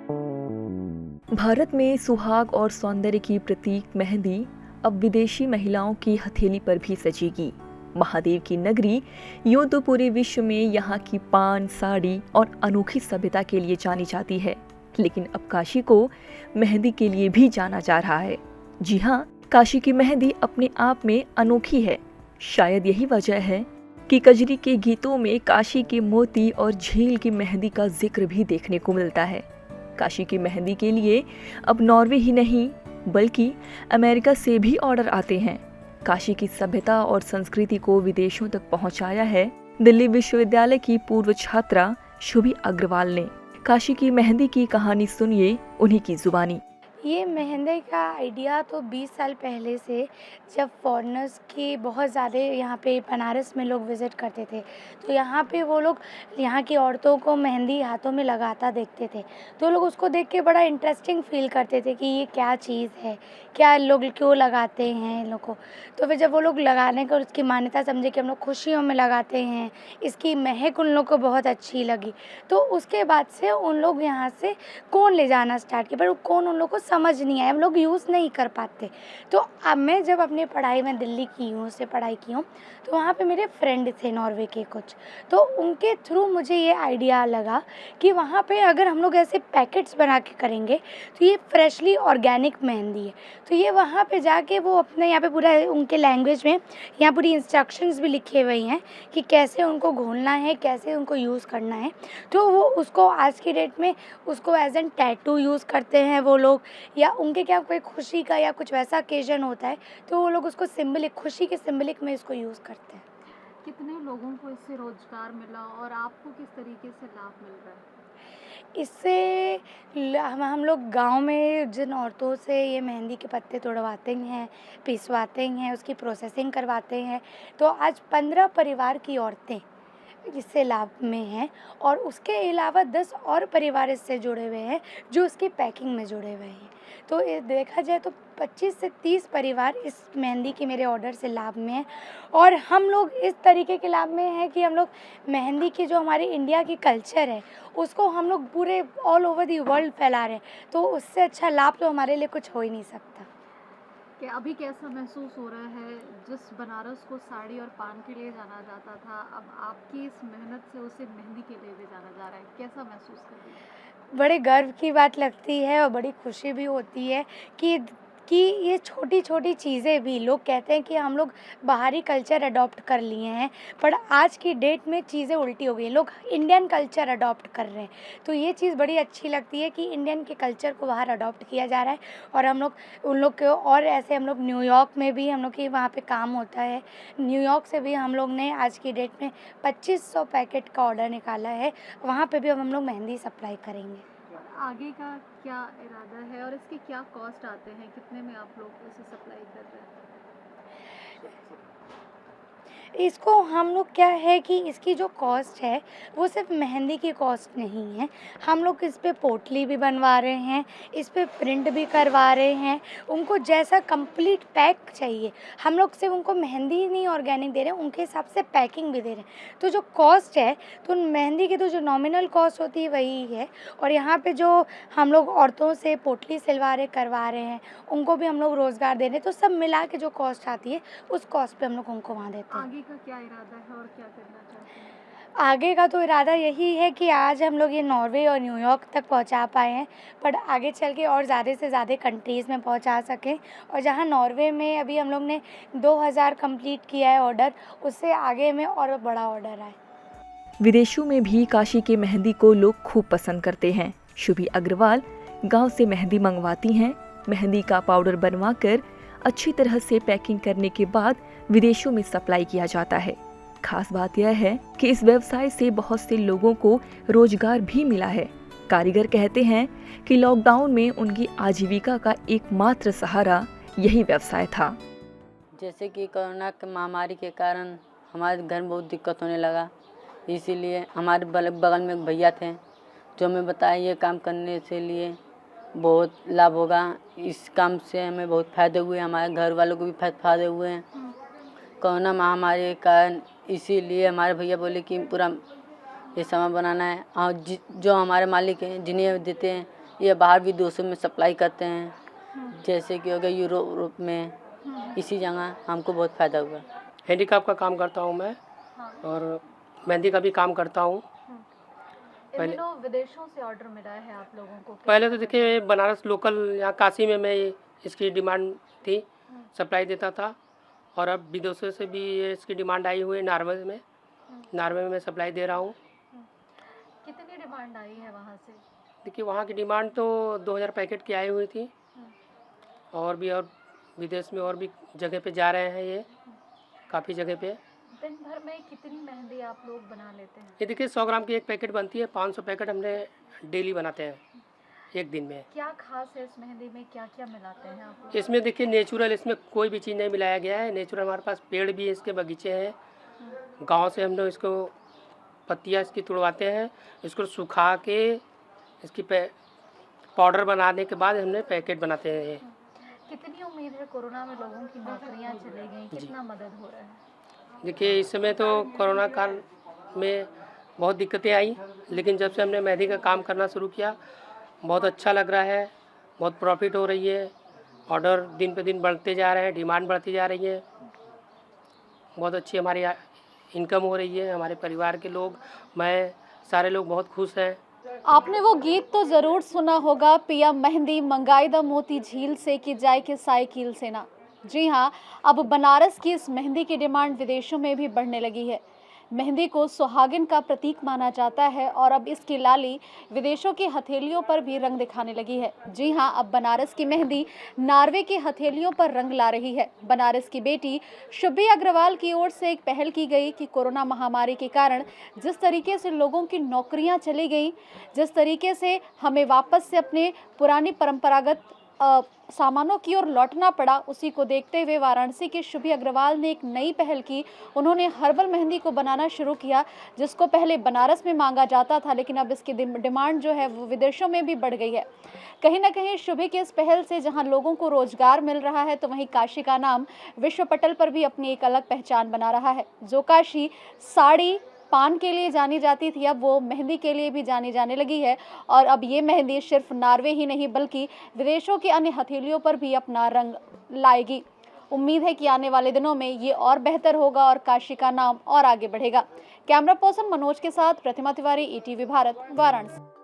भारत में सुहाग और सौंदर्य की प्रतीक मेहंदी अब विदेशी महिलाओं की हथेली पर भी सजेगी। महादेव की नगरी यूं तो पूरे विश्व में यहाँ की पान, साड़ी और अनोखी सभ्यता के लिए जानी जाती है, लेकिन अब काशी को मेहंदी के लिए भी जाना जा रहा है। जी हाँ, काशी की मेहंदी अपने आप में अनोखी है। शायद यही वजह है कि कजरी के गीतों में काशी के मोती और झील की मेहंदी का जिक्र भी देखने को मिलता है। काशी की मेहंदी के लिए अब नॉर्वे ही नहीं बल्कि अमेरिका से भी ऑर्डर आते हैं। काशी की सभ्यता और संस्कृति को विदेशों तक पहुंचाया है दिल्ली विश्वविद्यालय की पूर्व छात्रा शुभी अग्रवाल ने। काशी की मेहंदी की कहानी सुनिए उन्हीं की जुबानी। ये मेहंदी का आइडिया तो 20 साल पहले से, जब फॉरेनर्स की बहुत ज़्यादा यहाँ पे बनारस में लोग विज़िट करते थे, तो यहाँ पे वो लोग यहाँ की औरतों को मेहंदी हाथों में लगाता देखते थे, तो लोग उसको देख के बड़ा इंटरेस्टिंग फ़ील करते थे कि ये क्या चीज़ है, क्या लोग क्यों लगाते हैं इन लोग को। तो फिर जब वो लोग लगाने का उसकी मान्यता समझे कि हम लोग खुशियों में लगाते हैं, इसकी महक उन लोग को बहुत अच्छी लगी, तो उसके बाद से उन लोग यहाँ से कोन ले जाना स्टार्ट किया। पर कोन उन लोग को समझ नहीं आया, हम लोग यूज़ नहीं कर पाते। तो अब मैं जब अपनी पढ़ाई में दिल्ली की हूँ, से पढ़ाई की हूँ, तो वहाँ पे मेरे फ्रेंड थे नॉर्वे के कुछ, तो उनके थ्रू मुझे ये आइडिया लगा कि वहाँ पे अगर हम लोग ऐसे पैकेट्स बना के करेंगे तो ये फ्रेशली ऑर्गेनिक मेहंदी है। तो ये वहाँ पे जाके वो अपने यहाँ पे पूरा उनके लैंग्वेज में यहाँ पूरी इंस्ट्रक्शंस भी लिखे हुए हैं कि कैसे उनको घोलना है, कैसे उनको यूज़ करना है। तो वो उसको आज की डेट में उसको एज एन टैटू यूज़ करते हैं वो लोग, या उनके क्या कोई खुशी का या कुछ वैसा ओकेजन होता है तो वो लोग उसको सिंबलिक, खुशी के सिंबलिक में इसको यूज़ करते हैं। कितने लोगों को इससे रोजगार मिला और आपको किस तरीके से लाभ मिल रहा है? इससे हम लोग गांव में जिन औरतों से ये मेहंदी के पत्ते तोड़वाते हैं, पिसवाते हैं, उसकी प्रोसेसिंग करवाते हैं, तो आज 15 परिवार की औरतें इससे लाभ में हैं, और उसके अलावा 10 और परिवार इससे जुड़े हुए हैं जो उसकी पैकिंग में जुड़े हुए हैं। तो ये देखा जाए तो 25 से 30 परिवार इस मेहंदी के मेरे ऑर्डर से लाभ में हैं। और हम लोग इस तरीके के लाभ में हैं कि हम लोग मेहंदी की जो हमारी इंडिया की कल्चर है उसको हम लोग पूरे ऑल ओवर दी वर्ल्ड फैला रहे हैं, तो उससे अच्छा लाभ तो हमारे लिए कुछ हो ही नहीं सकता। कि अभी कैसा महसूस हो रहा है, जिस बनारस को साड़ी और पान के लिए जाना जाता था, अब आपकी इस मेहनत से उसे मेहंदी के लिए भी जाना जा रहा है, कैसा महसूस कर रही हैं? बड़े गर्व की बात लगती है और बड़ी खुशी भी होती है कि ये छोटी-छोटी चीज़ें भी, लोग कहते हैं कि हम लोग बाहरी कल्चर अडॉप्ट कर लिए हैं, पर आज की डेट में चीज़ें उल्टी हो गई हैं, लोग इंडियन कल्चर अडॉप्ट कर रहे हैं। तो ये चीज़ बड़ी अच्छी लगती है कि इंडियन के कल्चर को बाहर अडॉप्ट किया जा रहा है, और हम लोग उन लोग को, और ऐसे हम लोग न्यूयॉर्क में भी हम लोग के वहाँ पे काम होता है। न्यूयॉर्क से भी हम लोग ने आज की डेट में 2500 पैकेट का ऑर्डर निकाला है, वहाँ पे भी अब हम लोग मेहंदी सप्लाई करेंगे। आगे का क्या इरादा है और इसके क्या कॉस्ट आते हैं, कितने में आप लोग इसे सप्लाई कर रहे हैं? इसको हम लोग क्या है कि इसकी जो कॉस्ट है वो सिर्फ मेहंदी की कॉस्ट नहीं है, हम लोग इस पे पोटली भी बनवा रहे हैं, इस पे प्रिंट भी करवा रहे हैं। उनको जैसा कंप्लीट पैक चाहिए, हम लोग सिर्फ उनको मेहंदी ही नहीं ऑर्गेनिक दे रहे हैं, उनके हिसाब से पैकिंग भी दे रहे हैं। तो जो कॉस्ट है, तो मेहंदी की तो जो नॉमिनल कॉस्ट होती है वही है, और यहाँ पे जो हम लोग औरतों से पोटली सिलवा रहे करवा रहे हैं, उनको भी हम लोग रोज़गार दे रहे हैं, तो सब मिला के जो कॉस्ट आती है उस कॉस्ट पे हम लोग उनको वहाँ देते हैं। आगे का क्या इरादा है और क्या करना चाहते हैं? आगे का तो इरादा यही है कि आज हम लोग ये नॉर्वे और न्यूयॉर्क तक पहुंचा पाए हैं, पर आगे चल के और ज़्यादा से ज़्यादा कंट्रीज़ में पहुंचा सकें। और जहां नॉर्वे में अभी हम लोग ने 2000 कंप्लीट किया है ऑर्डर, उससे आगे में और बड़ा ऑर्डर आए। विदेशों में भी काशी के मेहंदी को लोग खूब पसंद करते हैं। शुभी अग्रवाल गांव से मेहंदी मंगवाती हैं। मेहंदी का पाउडर बनवा कर अच्छी तरह से पैकिंग करने के बाद विदेशों में सप्लाई किया जाता है। खास बात यह है कि इस व्यवसाय से बहुत से लोगों को रोजगार भी मिला है। कारीगर कहते हैं कि लॉकडाउन में उनकी आजीविका का एकमात्र सहारा यही व्यवसाय था। जैसे कि कोरोना के महामारी के कारण हमारे घर में बहुत दिक्कत होने लगा, इसीलिए हमारे बगल में एक भैया थे जो हमें बताया ये काम करने से लिए बहुत लाभ होगा। इस काम से हमें बहुत फ़ायदे हुए, हमारे घर वालों को भी फ़ायदे हुए हैं कोरोना महामारी के कारण। इसीलिए हमारे भैया बोले कि पूरा ये सामान बनाना है, और जो हमारे मालिक हैं जिन्हें देते हैं ये बाहर भी देशों में सप्लाई करते हैं, जैसे कि हो गया यूरोप में, इसी जगह हमको बहुत फ़ायदा हुआ। हैंडीक्राफ्ट का काम करता हूँ मैं और मेहंदी का भी काम करता हूँ। इन दिनों विदेशों से ऑर्डर मिला है आप लोगों को? पहले तो देखिए बनारस लोकल यहाँ काशी में मैं इसकी डिमांड थी, सप्लाई देता था, और अब विदेशों से भी ये इसकी डिमांड आई हुई है। नॉर्वे में मैं सप्लाई दे रहा हूँ। कितनी डिमांड आई है वहाँ से? देखिए वहाँ की डिमांड तो 2000 पैकेट की आई हुई थी, और विदेश में और भी जगह पे जा रहे हैं ये, काफ़ी जगह पे। दिन भर में कितनी मेहंदी आप लोग बना लेते हैं? ये देखिए 100 ग्राम की एक पैकेट बनती है, 500 पैकेट हमने डेली बनाते हैं एक दिन में। क्या खास है इस मेहंदी में, क्या क्या मिलाते हैं आप लोग? इसमें देखिए नेचुरल, इसमें कोई भी चीज़ नहीं मिलाया गया है। नेचुरल हमारे पास पेड़ भी है, इसके बगीचे हैं। गांव से हम लोग इसको पत्तियाँ इसकी तुड़वाते हैं, इसको सुखा के इसकी पाउडर बनाने के बाद हमने पैकेट बनाते हैं ये। कितनी उम्मीद है कोरोना में लोगों की नौकरियां चली गई, कितना मदद हो रहा है? देखिए इस समय तो कोरोना काल में बहुत दिक्कतें आई, लेकिन जब से हमने मेहंदी का काम करना शुरू किया बहुत अच्छा लग रहा है, बहुत प्रॉफिट हो रही है। ऑर्डर दिन पे दिन बढ़ते जा रहे हैं, डिमांड बढ़ती जा रही है, बहुत अच्छी हमारी इनकम हो रही है। हमारे परिवार के लोग, मैं, सारे लोग बहुत खुश हैं। आपने वो गीत तो जरूर सुना होगा, पिया मेहंदी मंगाई दा मोती झील से कि जाए के साइकिल से ना। जी हाँ, अब बनारस की इस मेहंदी की डिमांड विदेशों में भी बढ़ने लगी है। मेहंदी को सुहागिन का प्रतीक माना जाता है और अब इसकी लाली विदेशों की हथेलियों पर भी रंग दिखाने लगी है। जी हाँ, अब बनारस की मेहंदी नॉर्वे की हथेलियों पर रंग ला रही है। बनारस की बेटी शुभी अग्रवाल की ओर से एक पहल की गई कि कोरोना महामारी के कारण जिस तरीके से लोगों की नौकरियां चली गई, जिस तरीके से हमें वापस से अपने पुरानी परंपरागत सामानों की ओर लौटना पड़ा, उसी को देखते हुए वाराणसी की शुभी अग्रवाल ने एक नई पहल की। उन्होंने हर्बल मेहंदी को बनाना शुरू किया, जिसको पहले बनारस में मांगा जाता था, लेकिन अब इसकी डिमांड जो है वो विदेशों में भी बढ़ गई है। कहीं ना कहीं शुभी की इस पहल से जहां लोगों को रोजगार मिल रहा है, तो वहीं काशी का नाम विश्व पटल पर भी अपनी एक अलग पहचान बना रहा है। जो काशी साड़ी पान के लिए जानी जाती थी, अब वो मेहंदी के लिए भी जानी जाने लगी है। और अब ये मेहंदी सिर्फ नॉर्वे ही नहीं बल्कि विदेशों की अन्य हथेलियों पर भी अपना रंग लाएगी। उम्मीद है कि आने वाले दिनों में ये और बेहतर होगा और काशी का नाम और आगे बढ़ेगा। कैमरा पर्सन मनोज के साथ प्रतिमा तिवारी, ETV भारत, वाराणसी।